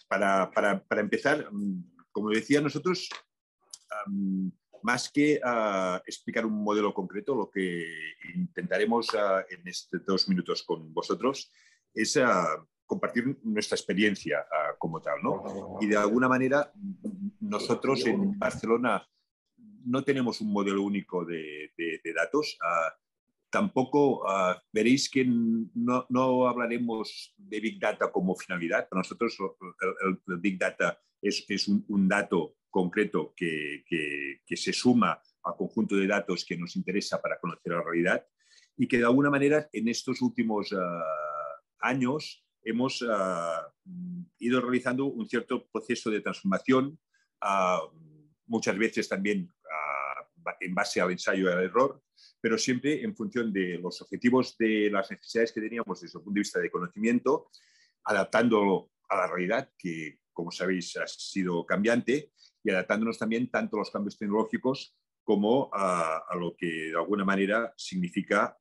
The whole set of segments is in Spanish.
para empezar, como decía, nosotros, más que explicar un modelo concreto, lo que intentaremos en estos 2 minutos con vosotros es compartir nuestra experiencia como tal, ¿no? Y de alguna manera, nosotros en Barcelona no tenemos un modelo único de datos. Tampoco veréis que no hablaremos de Big Data como finalidad. Para nosotros el Big Data es un dato concreto que se suma al conjunto de datos que nos interesa para conocer la realidad y que de alguna manera en estos últimos años hemos ido realizando un cierto proceso de transformación, muchas veces también en base al ensayo y al error, pero siempre en función de los objetivos, de las necesidades que teníamos desde el punto de vista de conocimiento, adaptándolo a la realidad, que, como sabéis, ha sido cambiante, y adaptándonos también tanto a los cambios tecnológicos como a lo que de alguna manera significa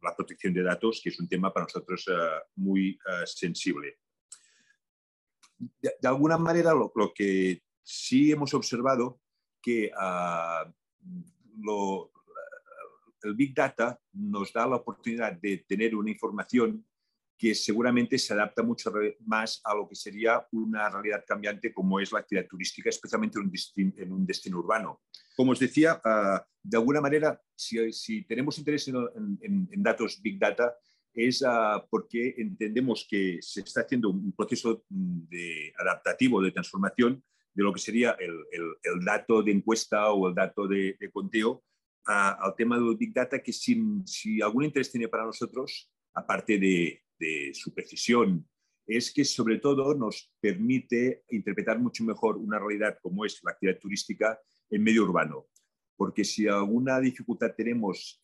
la protección de datos, que es un tema para nosotros muy sensible. De alguna manera, lo que sí hemos observado que el Big Data nos da la oportunidad de tener una información que seguramente se adapta mucho más a lo que sería una realidad cambiante como es la actividad turística, especialmente en un destino urbano. Como os decía, de alguna manera, si tenemos interés en datos Big Data, es porque entendemos que se está haciendo un proceso adaptativo de transformación de lo que sería el dato de encuesta o el dato de conteo al tema del Big Data, que si algún interés tiene para nosotros, aparte de su precisión, es que sobre todo nos permite interpretar mucho mejor una realidad como es la actividad turística en medio urbano. Porque si alguna dificultad tenemos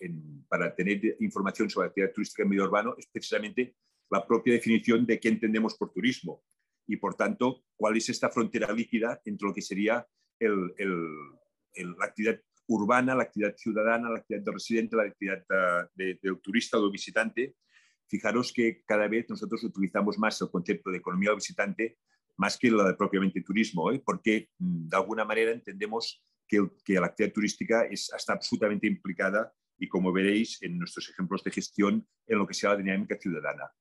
para tener información sobre la actividad turística en medio urbano es precisamente la propia definición de qué entendemos por turismo y, por tanto, cuál es esta frontera líquida entre lo que sería la actividad urbana, la actividad ciudadana, la actividad del residente, la actividad del turista o del visitante. Fijaros que cada vez nosotros utilizamos más el concepto de economía del visitante más que la de propiamente turismo, porque de alguna manera entendemos que la actividad turística está absolutamente implicada y, como veréis en nuestros ejemplos de gestión, en lo que sea la dinámica ciudadana.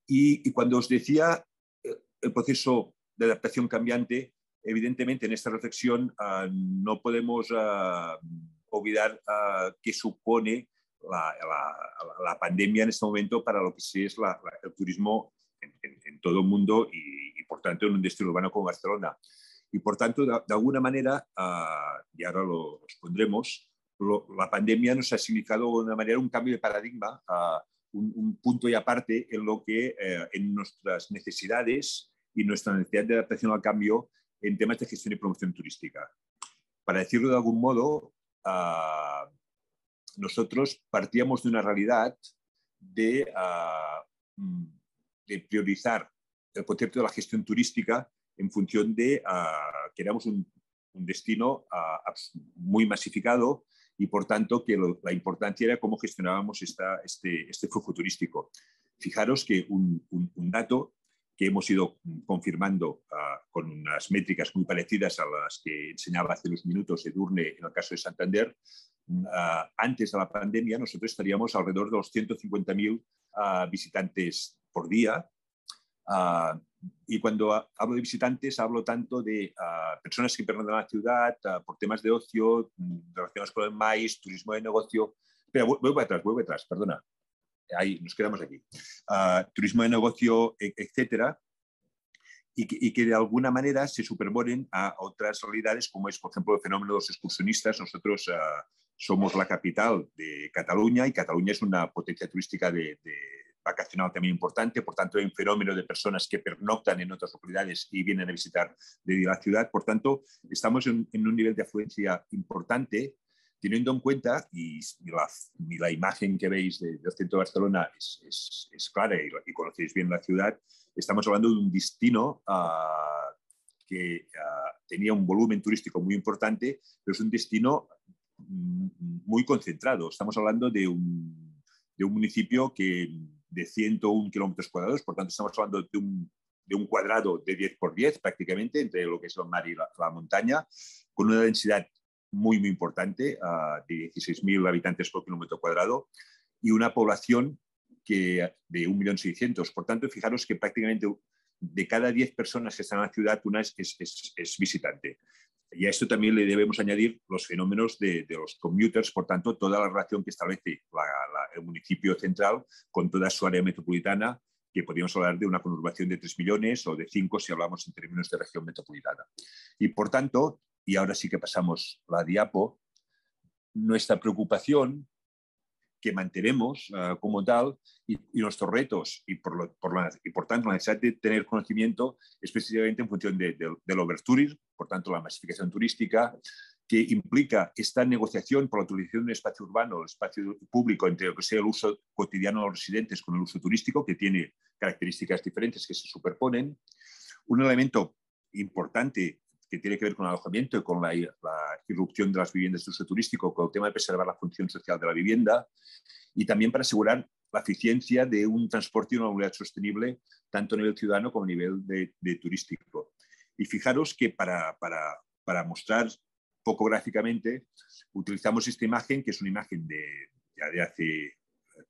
Y cuando os decía el proceso de adaptación cambiante, evidentemente en esta reflexión no podemos olvidar qué supone la pandemia en este momento para lo que sí es el turismo en todo el mundo y, por tanto, en un destino urbano como Barcelona. Y, por tanto, de alguna manera, y ahora lo expondremos, la pandemia nos ha significado de una manera un cambio de paradigma, un punto y aparte en lo que en nuestras necesidades y nuestra necesidad de adaptación al cambio en temas de gestión y promoción turística. Para decirlo de algún modo, nosotros partíamos de una realidad de priorizar el concepto de la gestión turística en función de que éramos un destino muy masificado y, por tanto, que la importancia era cómo gestionábamos este flujo turístico. Fijaros que un dato que hemos ido confirmando con unas métricas muy parecidas a las que enseñaba hace unos minutos Edurne en el caso de Santander. Antes de la pandemia nosotros estaríamos alrededor de los 150.000 visitantes por día. Y cuando hablo de visitantes hablo tanto de personas que pertenecen a la ciudad por temas de ocio relacionados con el maíz, turismo de negocio. Espera, vuelvo atrás, perdona. Ahí nos quedamos aquí. Turismo de negocio, etcétera, y que de alguna manera se superponen a otras realidades, como es, por ejemplo, el fenómeno de los excursionistas. Nosotros somos la capital de Cataluña y Cataluña es una potencia turística vacacional también importante, por tanto hay un fenómeno de personas que pernoctan en otras localidades y vienen a visitar de la ciudad. Por tanto, estamos en un nivel de afluencia importante, teniendo en cuenta, y la imagen que veis del centro de Barcelona es clara y conocéis bien la ciudad. Estamos hablando de un destino que tenía un volumen turístico muy importante, pero es un destino muy concentrado. Estamos hablando de un municipio de 101 kilómetros cuadrados, por tanto estamos hablando de de un cuadrado de 10 por 10 prácticamente entre lo que es el mar y la montaña, con una densidad muy importante, de 16.000 habitantes por kilómetro cuadrado, y una población de 1.600.000. Por tanto, fijaros que prácticamente de cada 10 personas que están en la ciudad, una es visitante. Y a esto también le debemos añadir los fenómenos de los commuters, por tanto, toda la relación que establece el municipio central con toda su área metropolitana, que podríamos hablar de una conurbación de 3 millones o de 5 si hablamos en términos de región metropolitana. Y por tanto, y ahora sí que pasamos la diapo, nuestra preocupación que mantenemos como tal y nuestros retos y por tanto la necesidad de tener conocimiento específicamente en función del overtourism, por tanto la masificación turística, que implica esta negociación por la utilización de un espacio urbano, el espacio público, entre lo que sea el uso cotidiano de los residentes con el uso turístico, que tiene características diferentes que se superponen. Un elemento importante que tiene que ver con el alojamiento y con la irrupción de las viviendas de uso turístico, con el tema de preservar la función social de la vivienda, y también para asegurar la eficiencia de un transporte y una movilidad sostenible, tanto a nivel ciudadano como a nivel de turístico. Y fijaros que para mostrar poco gráficamente, utilizamos esta imagen, que es una imagen ya de hace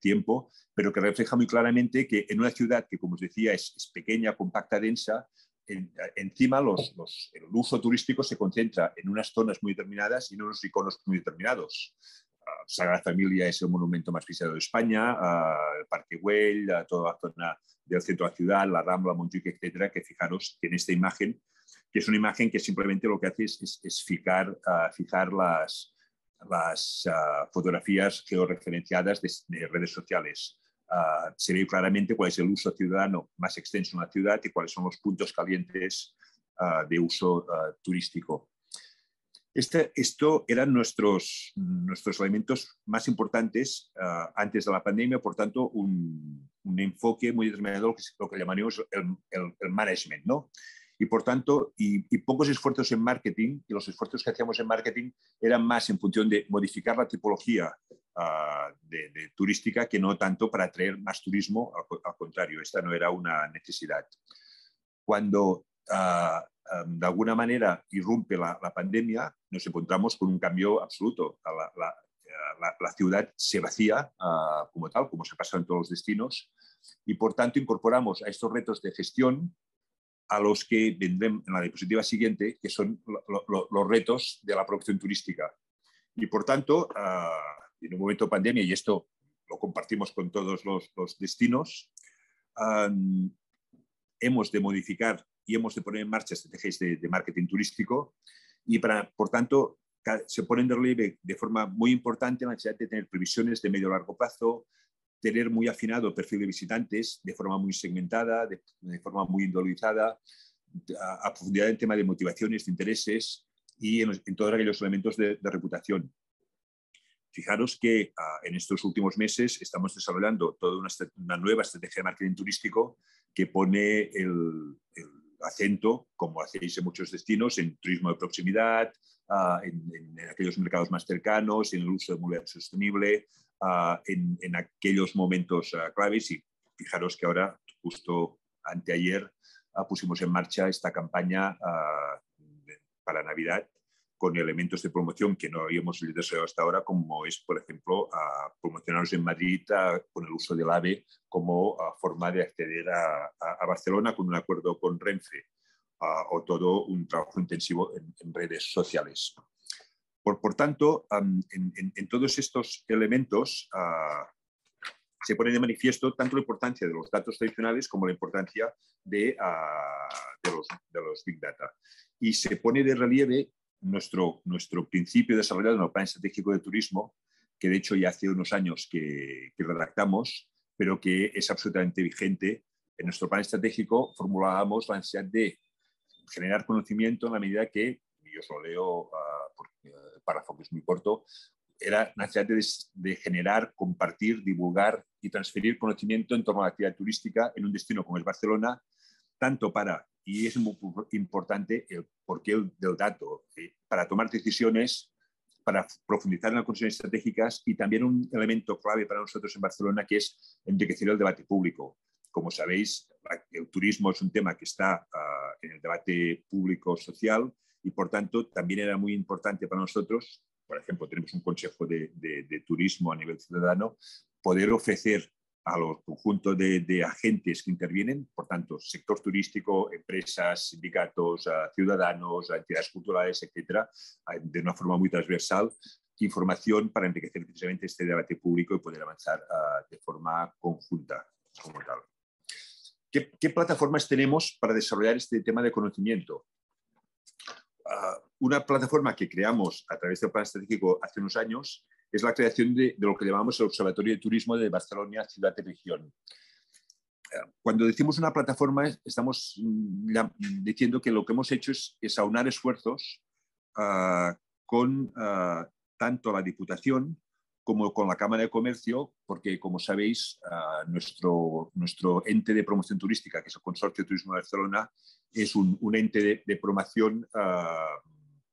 tiempo, pero que refleja muy claramente que en una ciudad que, como os decía, es pequeña, compacta, densa, encima el uso turístico se concentra en unas zonas muy determinadas y en unos iconos muy determinados. Sagrada Familia es el monumento más visitado de España, el Parque Güell, toda la zona del centro de la ciudad, la Rambla, Montjuic, etcétera, que fijaros que en esta imagen, que es una imagen que simplemente lo que hace es fijar las fotografías georreferenciadas de redes sociales. Se ve claramente cuál es el uso ciudadano más extenso en la ciudad y cuáles son los puntos calientes de uso turístico. Esto eran nuestros elementos más importantes antes de la pandemia, por tanto, un enfoque muy determinado, lo que llamaríamos el management, ¿no? Y por tanto, y pocos esfuerzos en marketing, y los esfuerzos que hacíamos en marketing eran más en función de modificar la tipología de turística que no tanto para atraer más turismo, al contrario, esta no era una necesidad. Cuando de alguna manera irrumpe la pandemia, nos encontramos con un cambio absoluto. La ciudad se vacía como tal, como se pasa en todos los destinos, y por tanto incorporamos a estos retos de gestión a los que vendrán en la diapositiva siguiente, que son los retos de la producción turística. Y por tanto, en un momento de pandemia, y esto lo compartimos con todos los destinos, hemos de modificar y hemos de poner en marcha estrategias de marketing turístico y, por tanto, se pone en relieve de forma muy importante la necesidad de tener previsiones de medio y largo plazo, tener muy afinado el perfil de visitantes de forma muy segmentada, de forma muy individualizada, a profundidad en tema de motivaciones, de intereses y en todos aquellos elementos de reputación. Fijaros que en estos últimos meses estamos desarrollando toda una nueva estrategia de marketing turístico que pone el acento, como hacéis en muchos destinos, en turismo de proximidad, en aquellos mercados más cercanos, en el uso de movilidad sostenible, en aquellos momentos claves. Y fijaros que ahora, justo anteayer, pusimos en marcha esta campaña para Navidad con elementos de promoción que no habíamos desarrollado hasta ahora, como es, por ejemplo, promocionarnos en Madrid con el uso del AVE como forma de acceder a Barcelona con un acuerdo con Renfe, o todo un trabajo intensivo en redes sociales. Por tanto, en todos estos elementos se pone de manifiesto tanto la importancia de los datos tradicionales como la importancia de los Big Data. Y se pone de relieve nuestro principio desarrollado en el Plan Estratégico de Turismo, que de hecho ya hace unos años que redactamos, pero que es absolutamente vigente. En nuestro plan estratégico formulábamos la necesidad de generar conocimiento en la medida que, y os lo leo porque el párrafo que es muy corto, era la necesidad de generar, compartir, divulgar y transferir conocimiento en torno a la actividad turística en un destino como es Barcelona, tanto para, y es muy importante el porqué del dato, para tomar decisiones, para profundizar en las condiciones estratégicas y también un elemento clave para nosotros en Barcelona que es enriquecer el debate público. como sabéis, el turismo es un tema que está en el debate público-social y, por tanto, también era muy importante para nosotros, por ejemplo, tenemos un consejo de turismo a nivel ciudadano, poder ofrecer a los conjuntos de agentes que intervienen, por tanto, sector turístico, empresas, sindicatos, ciudadanos, entidades culturales, etcétera, de una forma muy transversal, información para enriquecer precisamente este debate público y poder avanzar de forma conjunta como tal. ¿Qué plataformas tenemos para desarrollar este tema de conocimiento? Una plataforma que creamos a través del Plan Estratégico hace unos años es la creación de lo que llamamos el Observatorio de Turismo de Barcelona, Ciudad y Región. Cuando decimos una plataforma, estamos diciendo que lo que hemos hecho es aunar esfuerzos con tanto la Diputación como con la Cámara de Comercio, porque, como sabéis, nuestro ente de promoción turística, que es el Consorcio de Turismo de Barcelona, es un ente de promoción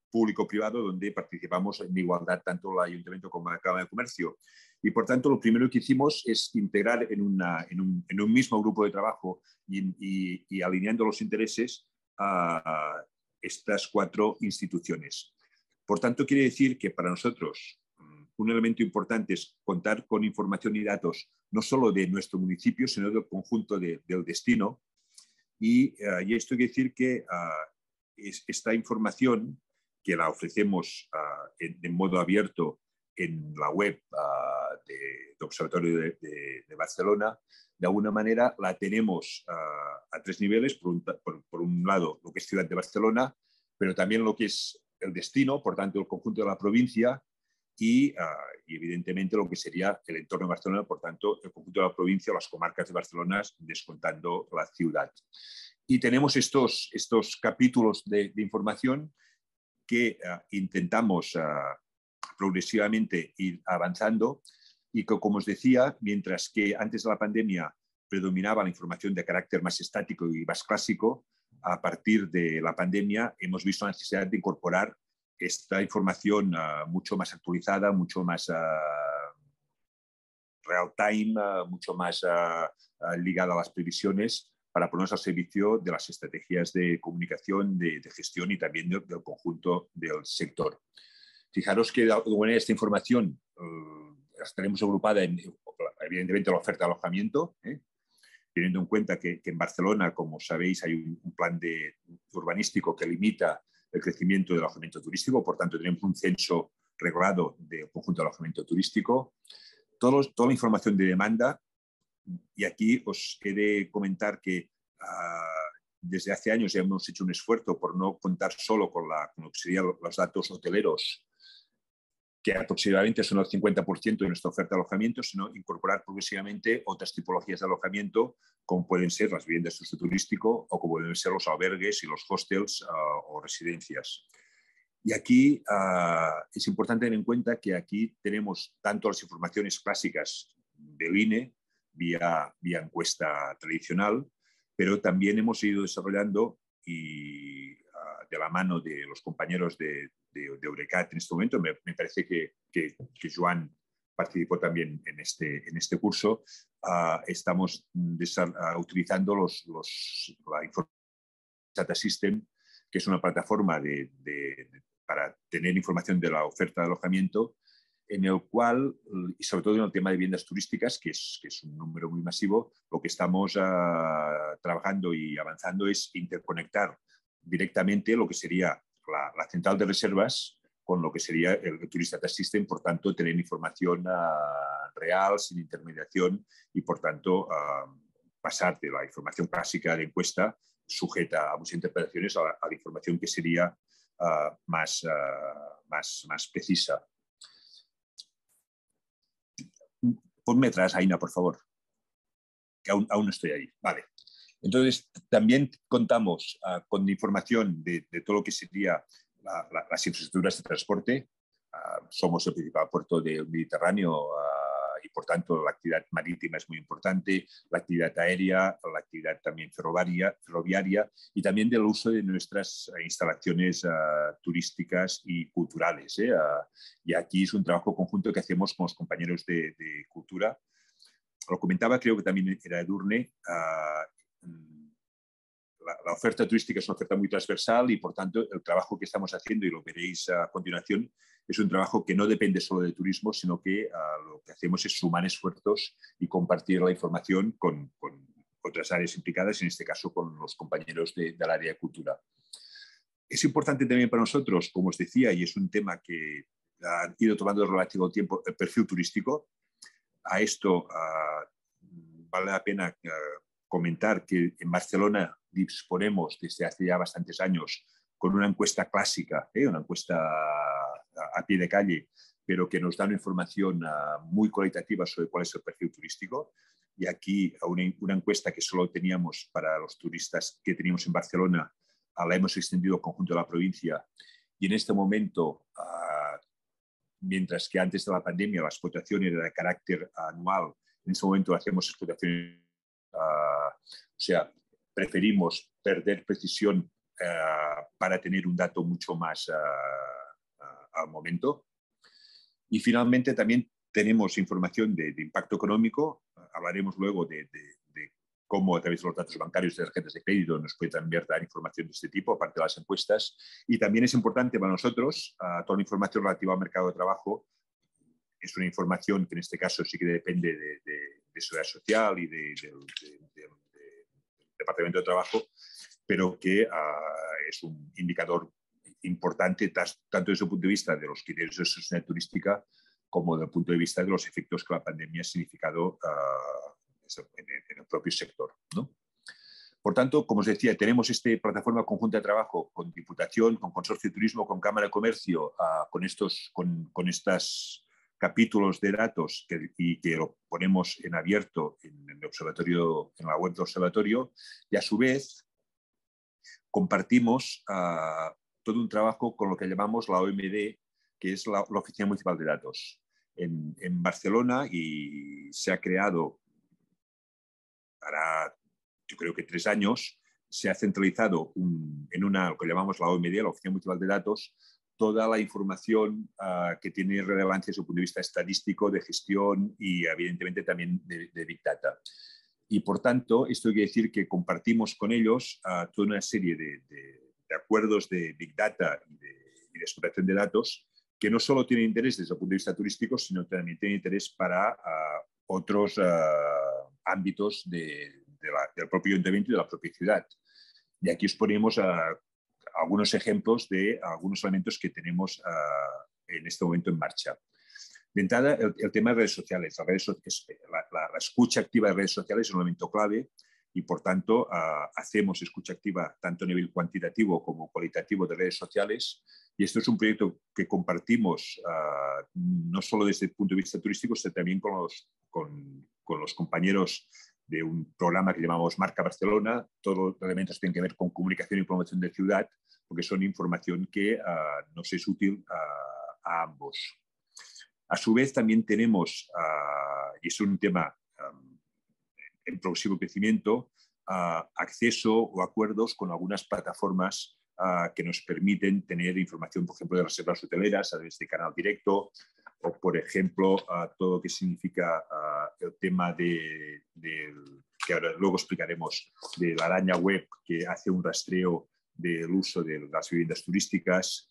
público-privado donde participamos en igualdad tanto el Ayuntamiento como la Cámara de Comercio. Y, por tanto, lo primero que hicimos es integrar en un mismo grupo de trabajo y alineando los intereses a estas 4 instituciones. Por tanto, quiere decir que para nosotros un elemento importante es contar con información y datos no solo de nuestro municipio, sino del conjunto del destino. Y esto quiere decir que esta información que la ofrecemos en modo abierto en la web del Observatorio de Barcelona, de alguna manera la tenemos a 3 niveles. Por un lado, lo que es Ciudad de Barcelona, pero también lo que es el destino, por tanto, el conjunto de la provincia y evidentemente, lo que sería el entorno de Barcelona, por tanto, el conjunto de la provincia o las comarcas de Barcelona, descontando la ciudad. Y tenemos estos capítulos de información que intentamos progresivamente ir avanzando y que, como os decía, mientras que antes de la pandemia predominaba la información de carácter más estático y más clásico, a partir de la pandemia hemos visto la necesidad de incorporar esta información mucho más actualizada, mucho más real time, mucho más ligada a las previsiones, para ponernos al servicio de las estrategias de comunicación, de gestión y también del conjunto del sector. Fijaros que de alguna manera esta información la tenemos agrupada en, evidentemente, la oferta de alojamiento, teniendo en cuenta que en Barcelona, como sabéis, hay un plan urbanístico que limita el crecimiento del alojamiento turístico, por tanto tenemos un censo regulado del conjunto de alojamiento turístico, toda la información de demanda. Y aquí os he de comentar que desde hace años ya hemos hecho un esfuerzo por no contar solo con lo que serían los datos hoteleros, que aproximadamente son el 50% de nuestra oferta de alojamiento, sino incorporar progresivamente otras tipologías de alojamiento, como pueden ser las viviendas de uso turístico o como pueden ser los albergues y los hostels o residencias. Y aquí es importante tener en cuenta que aquí tenemos tanto las informaciones clásicas del INE, vía encuesta tradicional, pero también hemos ido desarrollando y de la mano de los compañeros de Eurecat en este momento, me parece que Joan participó también en este curso, estamos utilizando la Information Data System, que es una plataforma para tener información de la oferta de alojamiento, en el cual, y sobre todo en el tema de viviendas turísticas, que es un número muy masivo, lo que estamos trabajando y avanzando es interconectar directamente lo que sería la central de reservas con lo que sería el Tourist Data System, por tanto, tener información real, sin intermediación, y por tanto pasar de la información clásica de encuesta, sujeta a muchas interpretaciones, a la información que sería más precisa. Ponme atrás, Aina, por favor, que aún no estoy ahí. Vale. Entonces, también contamos con información de todo lo que sería las infraestructuras de transporte. Somos el principal puerto del Mediterráneo y, por tanto, la actividad marítima es muy importante, la actividad aérea, la actividad también ferroviaria y también del uso de nuestras instalaciones turísticas y culturales. Y aquí es un trabajo conjunto que hacemos con los compañeros de cultura, lo comentaba, creo que también era Edurne, la oferta turística es una oferta muy transversal y, por tanto, el trabajo que estamos haciendo, y lo veréis a continuación, es un trabajo que no depende solo de turismo, sino que lo que hacemos es sumar esfuerzos y compartir la información con otras áreas implicadas, en este caso con los compañeros del área de cultura. Es importante también para nosotros, como os decía, y es un tema que ha ido tomando relativo tiempo, el perfil turístico. A esto vale la pena comentar que en Barcelona disponemos desde hace ya bastantes años con una encuesta clásica, una encuesta a pie de calle, pero que nos da una información muy cualitativa sobre cuál es el perfil turístico. Y aquí una encuesta que solo teníamos para los turistas que teníamos en Barcelona, la hemos extendido al conjunto de la provincia. Y en este momento, mientras que antes de la pandemia la explotación era de carácter anual, en este momento hacemos explotaciones, o sea, preferimos perder precisión para tener un dato mucho más al momento. Y finalmente también tenemos información de impacto económico. Hablaremos luego de cómo a través de los datos bancarios de tarjetas de crédito nos puede también dar información de este tipo, aparte de las encuestas. Y también es importante para nosotros toda la información relativa al mercado de trabajo. Es una información que en este caso sí que depende de Seguridad Social y del Departamento de Trabajo, pero que es un indicador importante tanto desde el punto de vista de los criterios de sostenibilidad turística como desde el punto de vista de los efectos que la pandemia ha significado en el propio sector, ¿no? Por tanto, como os decía, tenemos esta plataforma conjunta de trabajo con Diputación, con Consorcio de Turismo, con Cámara de Comercio, con estos capítulos de datos y que lo ponemos en abierto en el observatorio, en la web del observatorio, y a su vez compartimos todo un trabajo con lo que llamamos la OMD, que es la Oficina Municipal de Datos. En Barcelona, y se ha creado para, yo creo que 3 años, se ha centralizado en lo que llamamos la OMD, la Oficina Municipal de Datos, toda la información que tiene relevancia desde el punto de vista estadístico, de gestión y, evidentemente, también de Big Data. Y, por tanto, esto quiere decir que compartimos con ellos toda una serie de acuerdos de Big Data y de explotación de datos que no solo tienen interés desde el punto de vista turístico, sino también tienen interés para otros ámbitos del propio ayuntamiento y de la propia ciudad. Y aquí os ponemos algunos ejemplos de algunos elementos que tenemos en este momento en marcha. De entrada, el tema de redes sociales. La escucha activa de redes sociales es un elemento clave y, por tanto, hacemos escucha activa tanto a nivel cuantitativo como cualitativo de redes sociales. Y esto es un proyecto que compartimos no solo desde el punto de vista turístico, sino también con los compañeros de un programa que llamamos Marca Barcelona. Todos los elementos tienen que ver con comunicación y promoción de ciudad, porque son información que nos es útil a ambos. A su vez, también tenemos, y es un tema en progresivo crecimiento, acceso o acuerdos con algunas plataformas que nos permiten tener información, por ejemplo, de reservas hoteleras a través de canal directo, o, por ejemplo, todo lo que significa el tema que ahora luego explicaremos, de la araña web, que hace un rastreo del uso de las viviendas turísticas,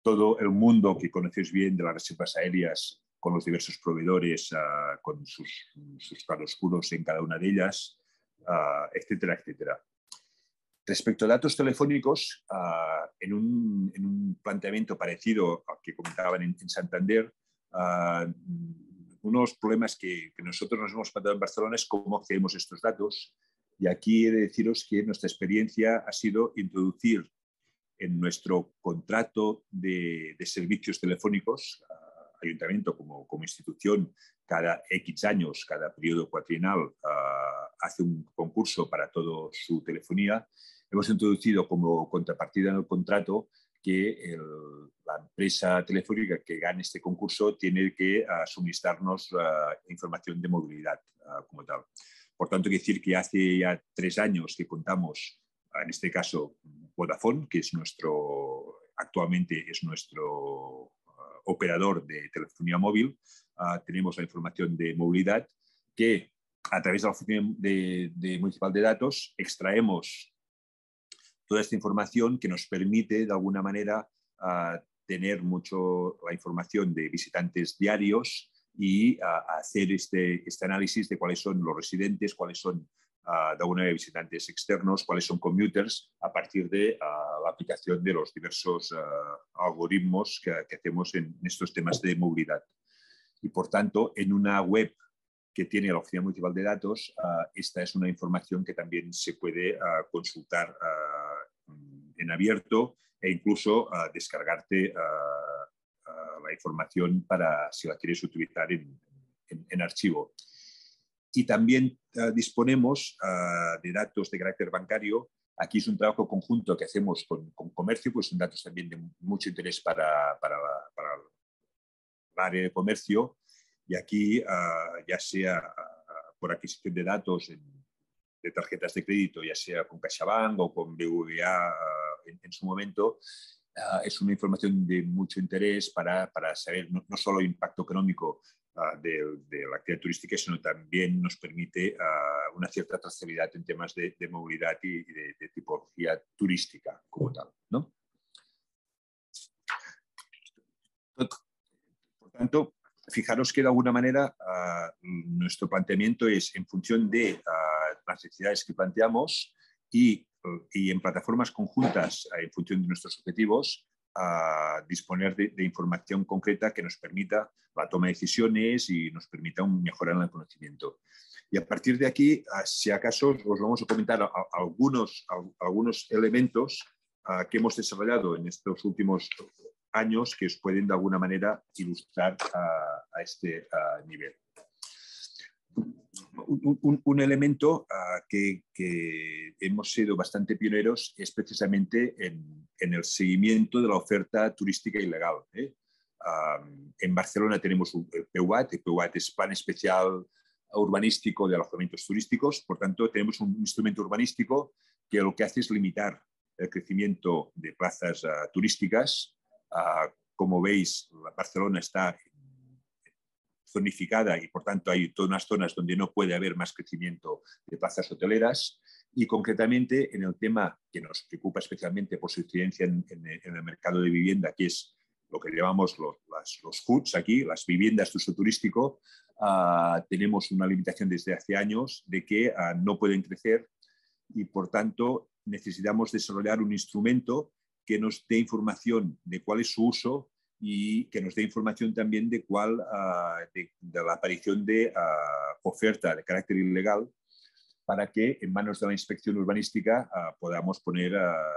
todo el mundo que conocéis bien de las reservas aéreas con los diversos proveedores, con sus claroscuros en cada una de ellas, etcétera, etcétera. Respecto a datos telefónicos, en un planteamiento parecido al que comentaban en Santander, unos problemas que nosotros nos hemos planteado en Barcelona es cómo accedemos a estos datos. Y aquí he de deciros que nuestra experiencia ha sido introducir en nuestro contrato de servicios telefónicos, ayuntamiento como institución, cada X años, cada periodo cuatrienal, hace un concurso para toda su telefonía. Hemos introducido como contrapartida en el contrato que la empresa telefónica que gane este concurso tiene que suministrarnos información de movilidad como tal. Por tanto, quiere decir que hace ya 3 años que contamos, en este caso, Vodafone, que es actualmente es nuestro operador de telefonía móvil. Tenemos la información de movilidad que a través de la Oficina Municipal de Datos, extraemos toda esta información que nos permite, de alguna manera, tener mucho la información de visitantes diarios y hacer este análisis de cuáles son los residentes, cuáles son de alguna manera visitantes externos, cuáles son commuters, a partir de la aplicación de los diversos algoritmos que hacemos en estos temas de movilidad. Y por tanto, en una web que tiene la Oficina Municipal de Datos, esta es una información que también se puede consultar en abierto e incluso descargarte la información para si la quieres utilizar en archivo. Y también disponemos de datos de carácter bancario. Aquí es un trabajo conjunto que hacemos con comercio, pues son datos también de mucho interés para el área de comercio. Y aquí, ya sea por adquisición de datos de tarjetas de crédito, ya sea con CaixaBank o con BBVA en su momento, es una información de mucho interés para saber no solo el impacto económico de la actividad turística, sino también nos permite una cierta trazabilidad en temas de movilidad y de tipología turística como tal, ¿no? Por tanto, fijaros que de alguna manera nuestro planteamiento es en función de las necesidades que planteamos y en plataformas conjuntas en función de nuestros objetivos, disponer de información concreta que nos permita la toma de decisiones y nos permita mejorar el conocimiento. Y a partir de aquí, si acaso, os vamos a comentar algunos elementos que hemos desarrollado en estos últimos años que os pueden de alguna manera ilustrar a este nivel. Un elemento que hemos sido bastante pioneros es precisamente en el seguimiento de la oferta turística ilegal. En Barcelona tenemos el PUAT. El PUAT es Plan Especial Urbanístico de Alojamientos Turísticos. Por tanto, tenemos un instrumento urbanístico que lo que hace es limitar el crecimiento de plazas turísticas. Como veis, Barcelona está zonificada y por tanto hay todas unas zonas donde no puede haber más crecimiento de plazas hoteleras y concretamente en el tema que nos preocupa especialmente por su incidencia en el mercado de vivienda, que es lo que llamamos los HUTs aquí, las viviendas de uso turístico, tenemos una limitación desde hace años de que no pueden crecer y por tanto necesitamos desarrollar un instrumento que nos dé información de cuál es su uso y que nos dé información también de de la aparición de oferta de carácter ilegal para que en manos de la inspección urbanística podamos poner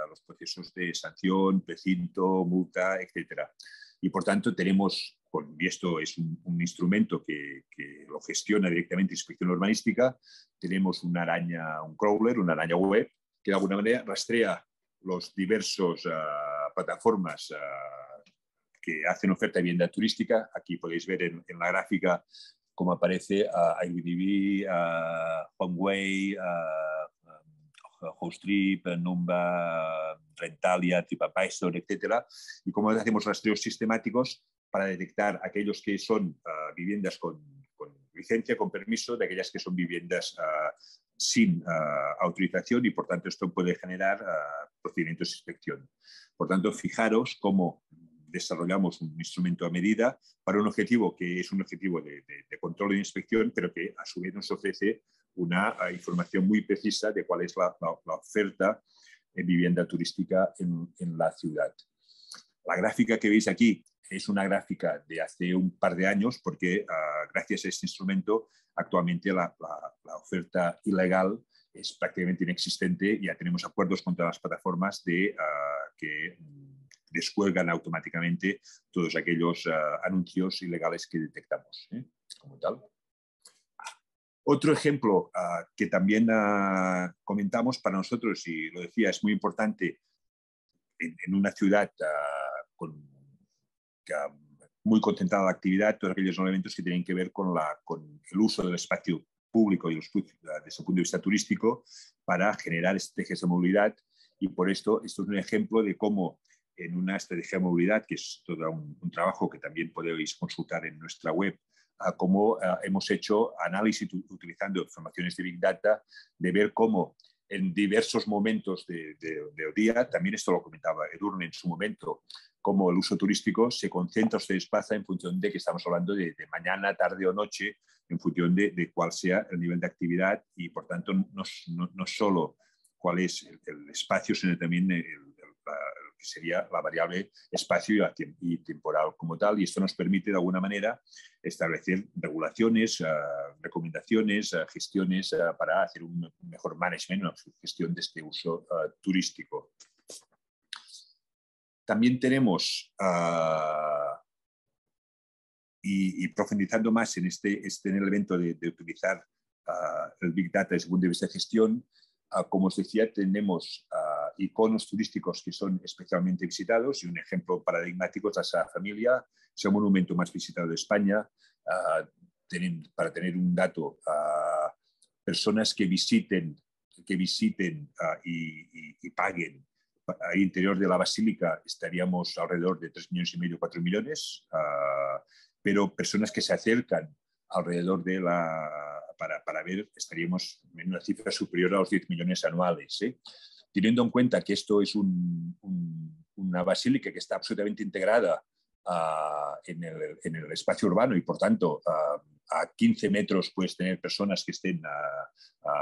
los procesos de sanción, precinto, multa, etc. Y por tanto tenemos, y esto es un instrumento que lo gestiona directamente inspección urbanística, tenemos un crawler, una araña web, que de alguna manera rastrea los diversos plataformas que hacen oferta de vivienda turística. Aquí podéis ver en la gráfica cómo aparece Airbnb, HomeAway, Housetrip, Numba, Rentalia, TripAdvisor, etc. Y cómo hacemos rastreos sistemáticos para detectar aquellos que son viviendas con licencia, con permiso, de aquellas que son viviendas sin autorización y, por tanto, esto puede generar procedimientos de inspección. Por tanto, fijaros cómo desarrollamos un instrumento a medida para un objetivo que es un objetivo de control y de inspección, pero que a su vez nos ofrece una información muy precisa de cuál es la oferta en vivienda turística en la ciudad. La gráfica que veis aquí es una gráfica de hace un par de años porque gracias a este instrumento actualmente la oferta ilegal es prácticamente inexistente. Ya tenemos acuerdos con todas las plataformas que descuelgan automáticamente todos aquellos anuncios ilegales que detectamos como tal. Otro ejemplo que también comentamos para nosotros, y lo decía, es muy importante en una ciudad muy concentrada la actividad, todos aquellos elementos que tienen que ver con el uso del espacio público y desde el punto de vista turístico para generar estrategias de movilidad. Y por esto es un ejemplo de cómo en una estrategia de movilidad, que es todo un trabajo que también podéis consultar en nuestra web, cómo hemos hecho análisis utilizando informaciones de Big Data, de ver cómo en diversos momentos del día, también esto lo comentaba Edurne en su momento, cómo el uso turístico se concentra o se desplaza en función de que estamos hablando de mañana, tarde o noche, en función de cuál sea el nivel de actividad y, por tanto, no solo cuál es el espacio, sino también que sería la variable espacio y temporal como tal. Y esto nos permite, de alguna manera, establecer regulaciones, recomendaciones, gestiones para hacer un mejor management, una gestión de este uso turístico. También tenemos, y profundizando más en en el evento de utilizar el Big Data desde el punto de vista de gestión, como os decía, tenemos iconos turísticos que son especialmente visitados y un ejemplo paradigmático es la Sagrada Familia, es el monumento más visitado de España. Para tener un dato, personas que visiten y paguen al interior de la basílica estaríamos alrededor de 3,5 millones, 4 millones, pero personas que se acercan alrededor de para ver, estaríamos en una cifra superior a los 10 millones anuales. Teniendo en cuenta que esto es una basílica que está absolutamente integrada en el espacio urbano y, por tanto, a 15 metros puedes tener personas que estén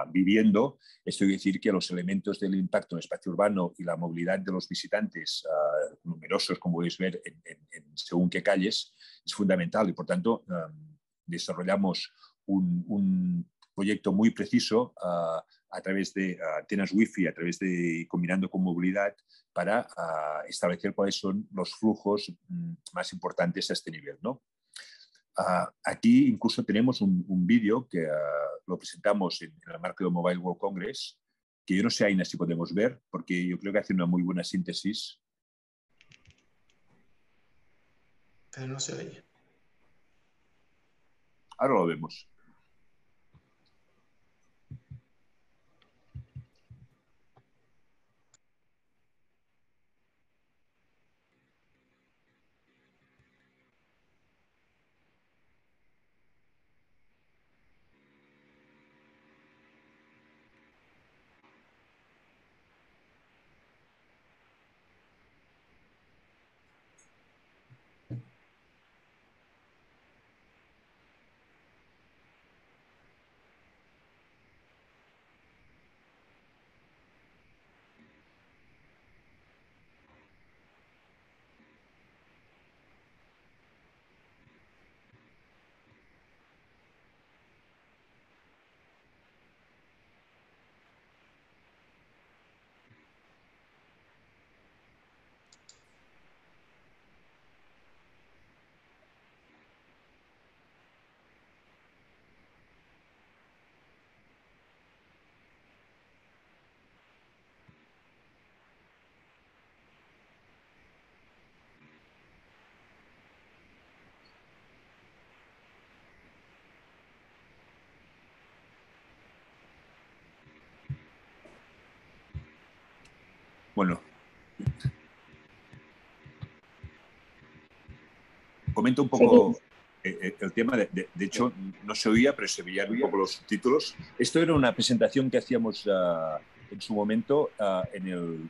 viviendo. Esto quiere decir que los elementos del impacto en el espacio urbano y la movilidad de los visitantes, numerosos, como podéis ver, en según qué calles, es fundamental y, por tanto, desarrollamos un proyecto muy preciso a través de antenas wifi, combinando con movilidad para establecer cuáles son los flujos más importantes a este nivel, ¿no? Aquí incluso tenemos un vídeo que lo presentamos en el marco del Mobile World Congress, que yo no sé, Aina, si podemos ver, porque yo creo que hace una muy buena síntesis. Pero no se oye. Ahora lo vemos. Bueno, comento un poco el tema. De hecho, no se oía, pero se veían un poco los subtítulos. Esto era una presentación que hacíamos en su momento en el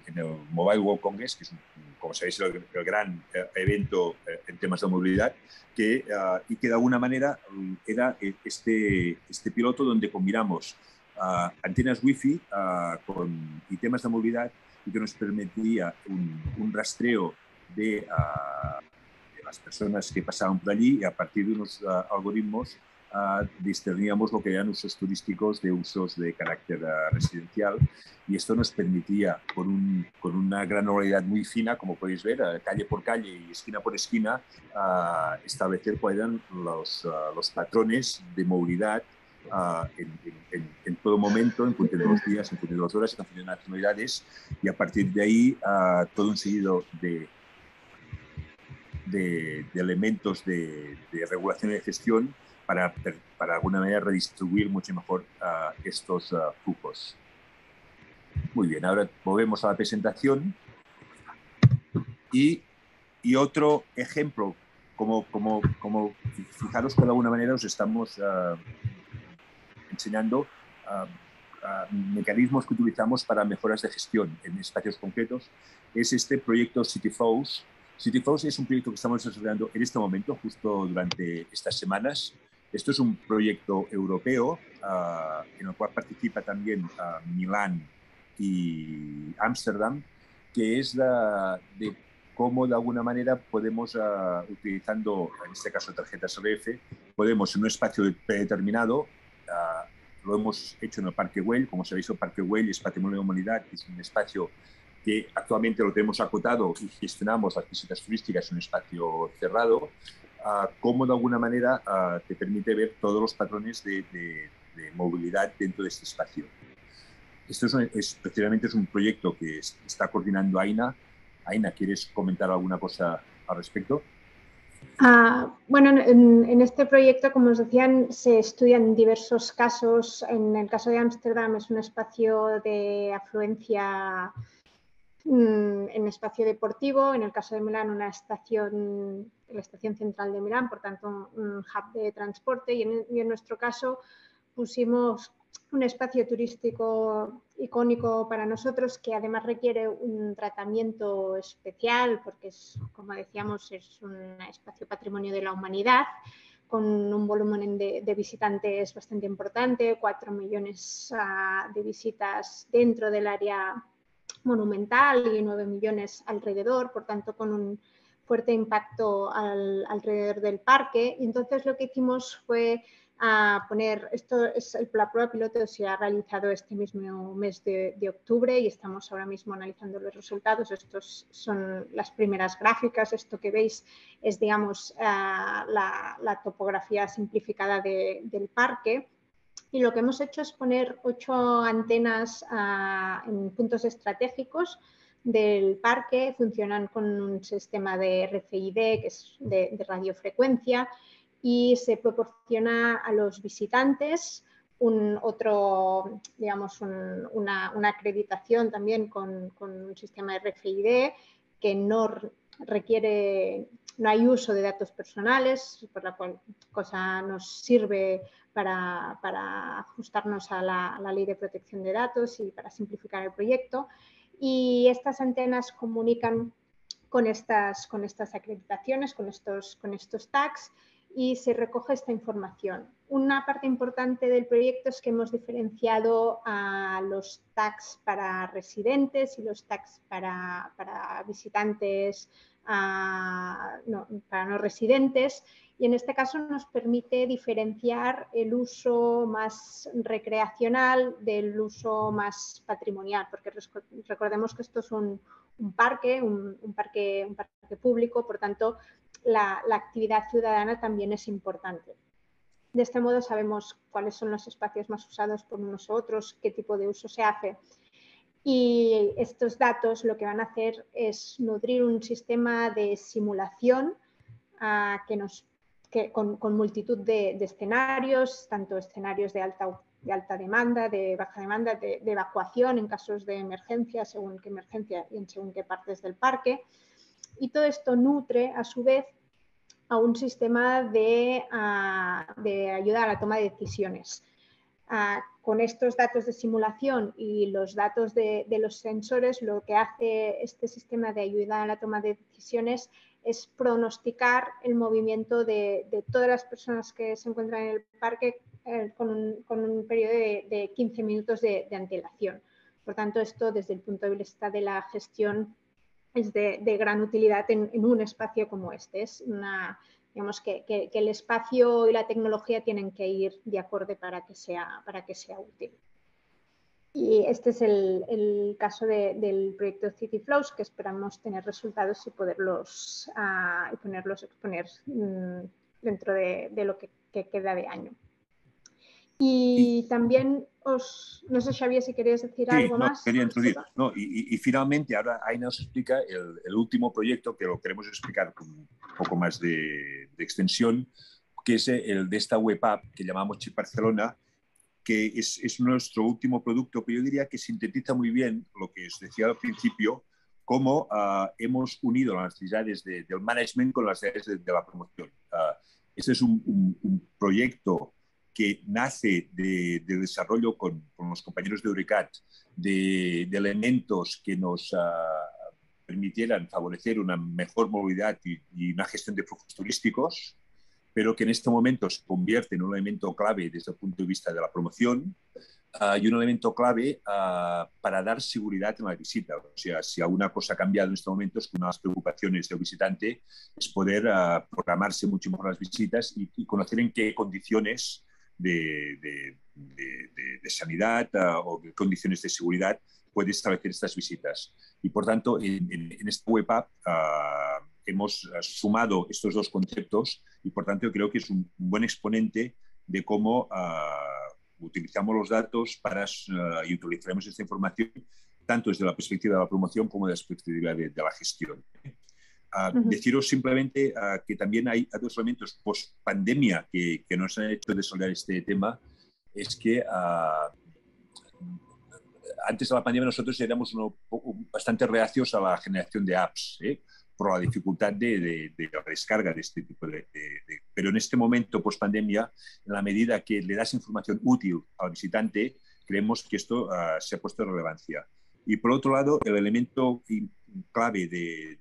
Mobile World Congress, que es, como sabéis, el gran evento en temas de movilidad, y que de alguna manera era este piloto donde combinamos antenas wifi y temas de movilidad, y que nos permitía un rastreo de las personas que pasaban por allí, y a partir de unos algoritmos discerníamos lo que eran usos turísticos de usos de carácter residencial, y esto nos permitía, con una granularidad muy fina, como podéis ver, calle por calle y esquina por esquina, establecer cuáles eran los patrones de movilidad en todo momento, en función de los días, en función de las horas, en función de las nacionalidades, y a partir de ahí todo un seguido de elementos de regulación y de gestión para de alguna manera redistribuir mucho mejor estos flujos. Muy bien, ahora volvemos a la presentación y otro ejemplo como fijaros que de alguna manera os estamos enseñando mecanismos que utilizamos para mejoras de gestión en espacios concretos. Es este proyecto CityFlows. CityFlows es un proyecto que estamos desarrollando en este momento, justo durante estas semanas. Esto es un proyecto europeo en el cual participa también Milán y Ámsterdam, que es de cómo de alguna manera podemos, utilizando en este caso tarjetas RF, podemos en un espacio predeterminado, lo hemos hecho en el Parque Güell. Como sabéis, el Parque Güell es Patrimonio de la Humanidad, es un espacio que actualmente lo tenemos acotado y gestionamos las visitas turísticas en un espacio cerrado, cómo de alguna manera te permite ver todos los patrones de movilidad dentro de este espacio. Esto precisamente es un proyecto que está coordinando Aina. Aina, ¿quieres comentar alguna cosa al respecto? Bueno, en este proyecto, como os decían, se estudian diversos casos. En el caso de Ámsterdam es un espacio de afluencia en espacio deportivo. En el caso de Milán, la estación central de Milán, por tanto un hub de transporte, y en nuestro caso pusimos un espacio turístico icónico para nosotros, que además requiere un tratamiento especial porque como decíamos, es un espacio patrimonio de la humanidad, con un volumen de visitantes bastante importante, 4 millones de visitas dentro del área monumental y 9 millones alrededor, por tanto con un fuerte impacto alrededor del parque. Y entonces lo que hicimos fue poner, la prueba piloto se ha realizado este mismo mes de octubre y estamos ahora mismo analizando los resultados. Estos son las primeras gráficas. Esto que veis es, digamos, la topografía simplificada del parque. Y lo que hemos hecho es poner 8 antenas en puntos estratégicos del parque. Funcionan con un sistema de RFID, que es de radiofrecuencia, y se proporciona a los visitantes una acreditación también con un sistema de RFID que no hay uso de datos personales, por la cual cosa nos sirve para ajustarnos a la ley de protección de datos y para simplificar el proyecto. Y estas antenas comunican con estas acreditaciones, con estos tags, y se recoge esta información. Una parte importante del proyecto es que hemos diferenciado a los tags para residentes y los tags para visitantes, para no residentes, y en este caso nos permite diferenciar el uso más recreacional del uso más patrimonial, porque recordemos que esto es un parque público, por tanto la actividad ciudadana también es importante. De este modo sabemos cuáles son los espacios más usados por unos u otros, qué tipo de uso se hace. Y estos datos lo que van a hacer es nutrir un sistema de simulación con multitud de escenarios, tanto escenarios de alta demanda, de baja demanda, de evacuación en casos de emergencia, según qué emergencia y en según qué partes del parque. Y todo esto nutre, a su vez, a un sistema de ayuda a la toma de decisiones. Con estos datos de simulación y los datos de los sensores, lo que hace este sistema de ayuda a la toma de decisiones es pronosticar el movimiento de todas las personas que se encuentran en el parque con un periodo de 15 minutos de antelación. Por tanto, esto desde el punto de vista de la gestión es de gran utilidad en un espacio como este. Es digamos que el espacio y la tecnología tienen que ir de acorde para que sea útil. Y este es el caso del proyecto CityFlows, que esperamos tener resultados y poderlos exponer dentro de lo que queda de año. Y también no sé, Xavier, si querías decir algo más. Quería introducir. Y finalmente, ahora Aina nos explica el último proyecto, que lo queremos explicar con un poco más de extensión, que es el de esta web app que llamamos Chip Barcelona, que es nuestro último producto, pero yo diría que sintetiza muy bien lo que os decía al principio, cómo hemos unido las necesidades del management con las necesidades de la promoción. Este es un proyecto que nace del desarrollo con los compañeros de Eurecat de elementos que nos permitieran favorecer una mejor movilidad y una gestión de flujos turísticos, pero que en este momento se convierte en un elemento clave desde el punto de vista de la promoción y un elemento clave para dar seguridad en la visita. O sea, si alguna cosa ha cambiado en este momento es que una de las preocupaciones del visitante es poder programarse mucho mejor las visitas y conocer en qué condiciones de sanidad o qué condiciones de seguridad puede establecer estas visitas. Y por tanto, en esta web app hemos sumado estos dos conceptos y por tanto yo creo que es un buen exponente de cómo utilizamos los datos y utilizaremos esta información tanto desde la perspectiva de la promoción como desde la perspectiva de la gestión. Deciros simplemente que también hay dos elementos post-pandemia que nos han hecho desarrollar este tema. Es que antes de la pandemia nosotros éramos bastante reacios a la generación de apps, por la dificultad de la descarga de este tipo Pero en este momento, post-pandemia, en la medida que le das información útil al visitante, creemos que esto se ha puesto en relevancia. Y por otro lado, el elemento clave de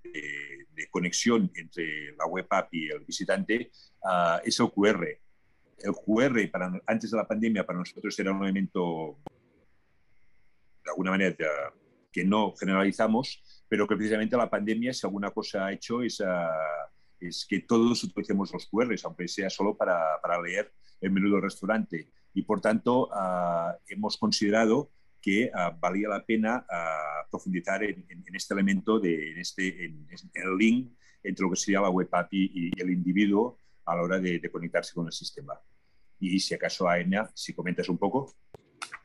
conexión entre la web app y el visitante es el QR. El QR, antes de la pandemia, para nosotros era un elemento, de alguna manera, que no generalizamos, pero que precisamente la pandemia, si alguna cosa ha hecho, es que todos utilicemos los QRs, aunque sea solo para leer el menú del restaurante. Y por tanto, hemos considerado que valía la pena profundizar en este elemento, en el link entre lo que sería la web app y el individuo a la hora de conectarse con el sistema. Y si acaso, Aena, si comentas un poco.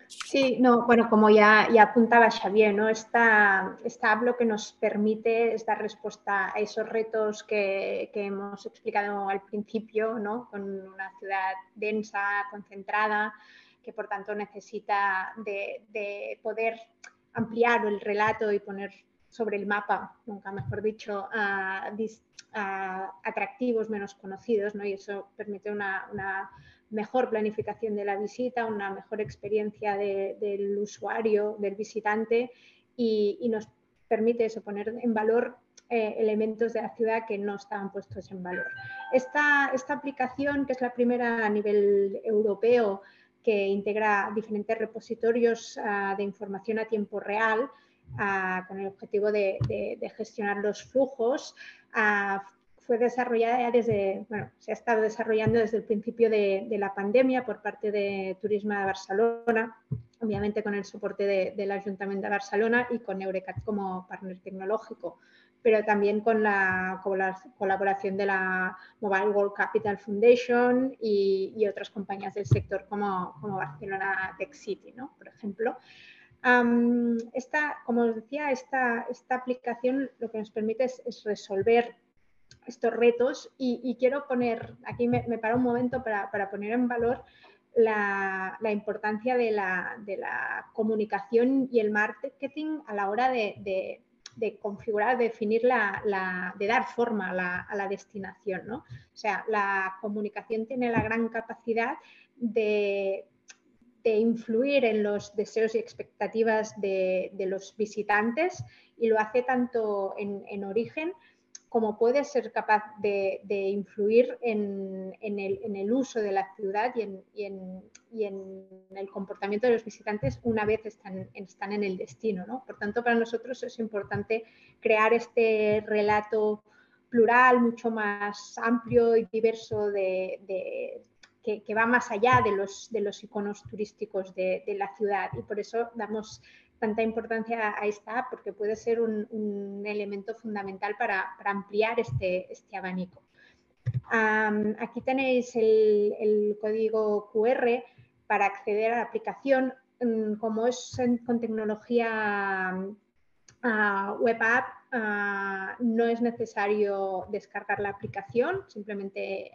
Sí, no, bueno, como ya apuntaba Xavier, ¿no? Esta app lo que nos permite es dar respuesta a esos retos que hemos explicado al principio, ¿no? Con una ciudad densa, concentrada, que por tanto necesita de poder ampliar el relato y poner sobre el mapa, nunca mejor dicho, atractivos menos conocidos, ¿no? Y eso permite una mejor planificación de la visita, una mejor experiencia del usuario, del visitante y nos permite eso, poner en valor elementos de la ciudad que no estaban puestos en valor. Esta aplicación, que es la primera a nivel europeo que integra diferentes repositorios de información a tiempo real con el objetivo de gestionar los flujos, fue desarrollada ya se ha estado desarrollando desde el principio de la pandemia por parte de Turisme de Barcelona, obviamente con el soporte del Ayuntamiento de Barcelona y con Eurecat como partner tecnológico, pero también con la colaboración de la Mobile World Capital Foundation y otras compañías del sector como Barcelona Tech City, ¿no? Por ejemplo. Como os decía, esta aplicación lo que nos permite es resolver estos retos y quiero poner, aquí me paro un momento para poner en valor la importancia de la comunicación y el marketing a la hora de configurar, de definir, de dar forma a la destinación, ¿no? O sea, la comunicación tiene la gran capacidad de influir en los deseos y expectativas de los visitantes y lo hace tanto en origen como puede ser capaz de influir en el uso de la ciudad y en el comportamiento de los visitantes una vez están en el destino, ¿no? Por tanto, para nosotros es importante crear este relato plural, mucho más amplio y diverso que va más allá de los iconos turísticos de la ciudad y por eso damos tanta importancia a esta app porque puede ser un elemento fundamental para ampliar este abanico. Aquí tenéis el código QR para acceder a la aplicación. Como es con tecnología web app, no es necesario descargar la aplicación, simplemente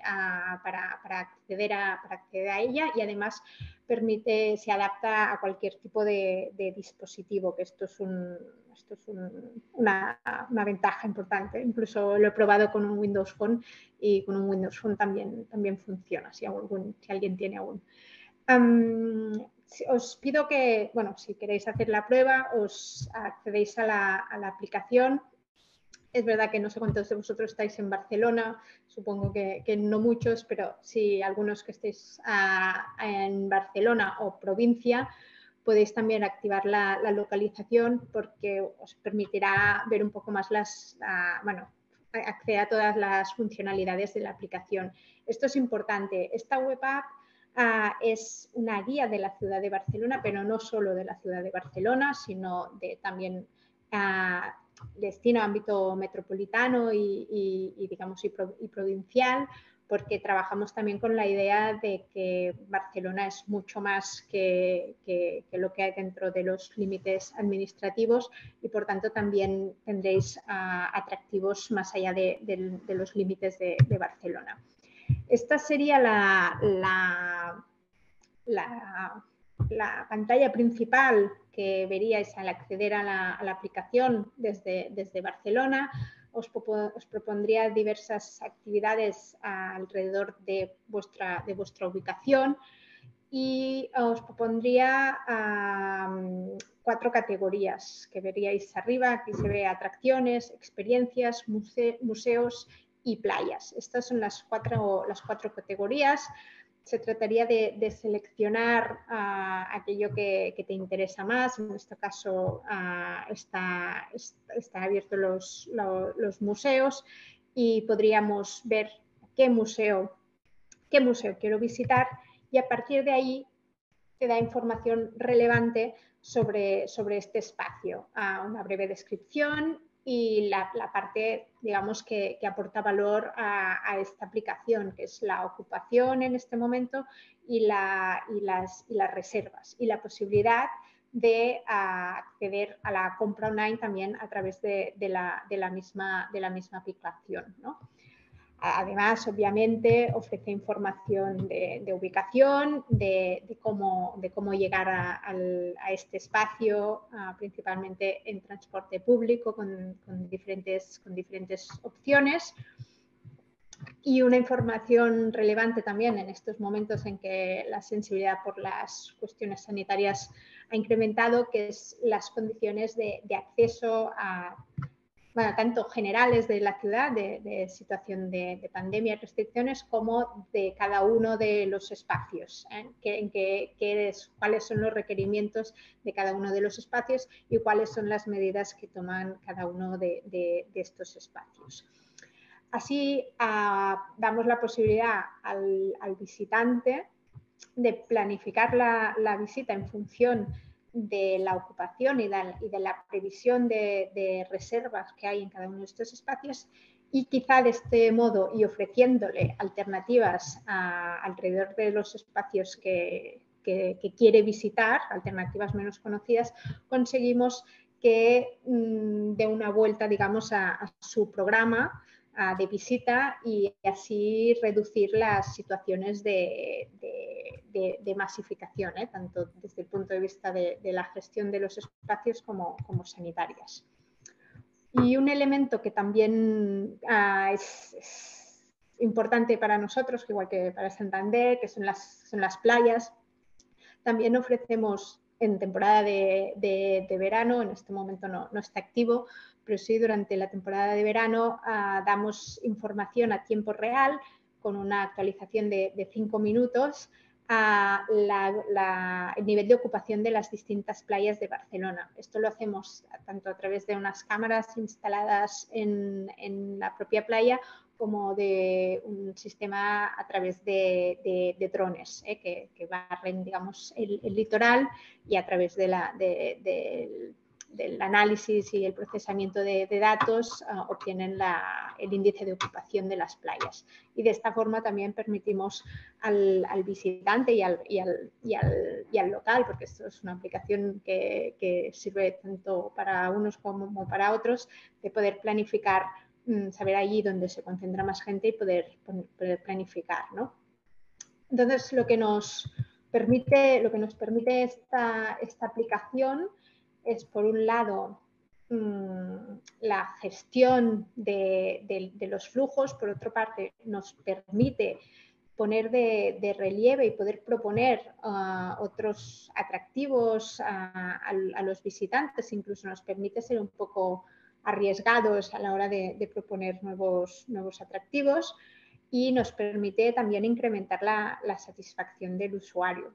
para acceder a ella, y además se adapta a cualquier tipo de dispositivo, que esto es una ventaja importante. Incluso lo he probado con un Windows Phone y con un Windows Phone también funciona, si alguien tiene algún. Os pido que, bueno, si queréis hacer la prueba, os accedéis a la aplicación. Es verdad que no sé cuántos de vosotros estáis en Barcelona, supongo que no muchos, pero si algunos que estéis en Barcelona o provincia, podéis también activar la localización, porque os permitirá ver un poco más acceder a todas las funcionalidades de la aplicación. Esto es importante. Esta web app es una guía de la ciudad de Barcelona, pero no solo de la ciudad de Barcelona, sino también destino, ámbito metropolitano y provincial, porque trabajamos también con la idea de que Barcelona es mucho más que lo que hay dentro de los límites administrativos, y por tanto también tendréis atractivos más allá de los límites de Barcelona. Esta sería la pantalla principal que veríais al acceder a la aplicación desde Barcelona. Os propondría diversas actividades alrededor de vuestra ubicación, y os propondría 4 categorías que veríais arriba. Aquí se ve atracciones, experiencias, museos y playas. Estas son las cuatro categorías. Se trataría de seleccionar aquello que te interesa más. En este caso están abiertos los museos, y podríamos ver qué museo quiero visitar, y a partir de ahí te da información relevante sobre este espacio, una breve descripción y la parte, digamos, que aporta valor a esta aplicación, que es la ocupación en este momento y las reservas, y la posibilidad de acceder a la compra online también a través de la misma aplicación, ¿no? Además, obviamente, ofrece información de ubicación, de cómo llegar a este espacio, principalmente en transporte público, con diferentes opciones. Y una información relevante también en estos momentos en que la sensibilidad por las cuestiones sanitarias ha incrementado, que es las condiciones de acceso tanto generales de la ciudad, de situación de pandemia y restricciones, como de cada uno de los espacios, cuáles son los requerimientos de cada uno de los espacios y cuáles son las medidas que toman cada uno de estos espacios. Así damos la posibilidad al visitante de planificar la visita en función de la ocupación y de la previsión de reservas que hay en cada uno de estos espacios, y quizá de este modo, y ofreciéndole alternativas alrededor de los espacios que quiere visitar, alternativas menos conocidas, conseguimos que dé una vuelta, digamos, a su programa de visita, y así reducir las situaciones de masificación, tanto desde el punto de vista de la gestión de los espacios como sanitarias. Y un elemento que también es importante para nosotros, igual que para Santander, que son las playas. También ofrecemos en temporada de verano, en este momento no está activo, pero sí durante la temporada de verano damos información a tiempo real, con una actualización de 5 minutos, el nivel de ocupación de las distintas playas de Barcelona. Esto lo hacemos tanto a través de unas cámaras instaladas en la propia playa, como de un sistema a través de drones que barren, digamos, el litoral, y a través de del análisis y el procesamiento de datos obtienen el índice de ocupación de las playas. Y de esta forma también permitimos al visitante y al local, porque esto es una aplicación que sirve tanto para unos como para otros, de poder planificar, saber allí dónde se concentra más gente y poder planificar, ¿no? Entonces, lo que nos permite esta aplicación es, por un lado, la gestión de los flujos. Por otra parte, nos permite poner de relieve y poder proponer otros atractivos a los visitantes. Incluso nos permite ser un poco arriesgados a la hora de proponer nuevos atractivos, y nos permite también incrementar la satisfacción del usuario.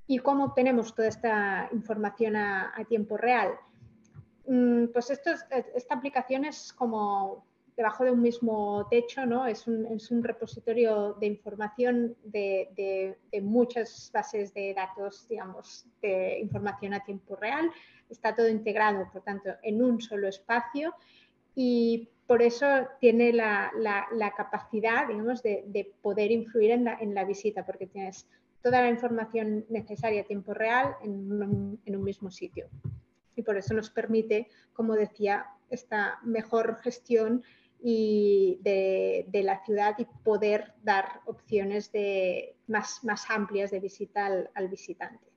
¿Y cómo obtenemos toda esta información a tiempo real? Pues esta aplicación es como debajo de un mismo techo, ¿no? Es un repositorio de información de muchas bases de datos, digamos, de información a tiempo real. Está todo integrado, por tanto, en un solo espacio, y por eso tiene la capacidad, digamos, de poder influir en la visita, porque tienes toda la información necesaria a tiempo real en un mismo sitio. Y por eso nos permite, como decía, esta mejor gestión de la ciudad y poder dar opciones más amplias de visita al visitante.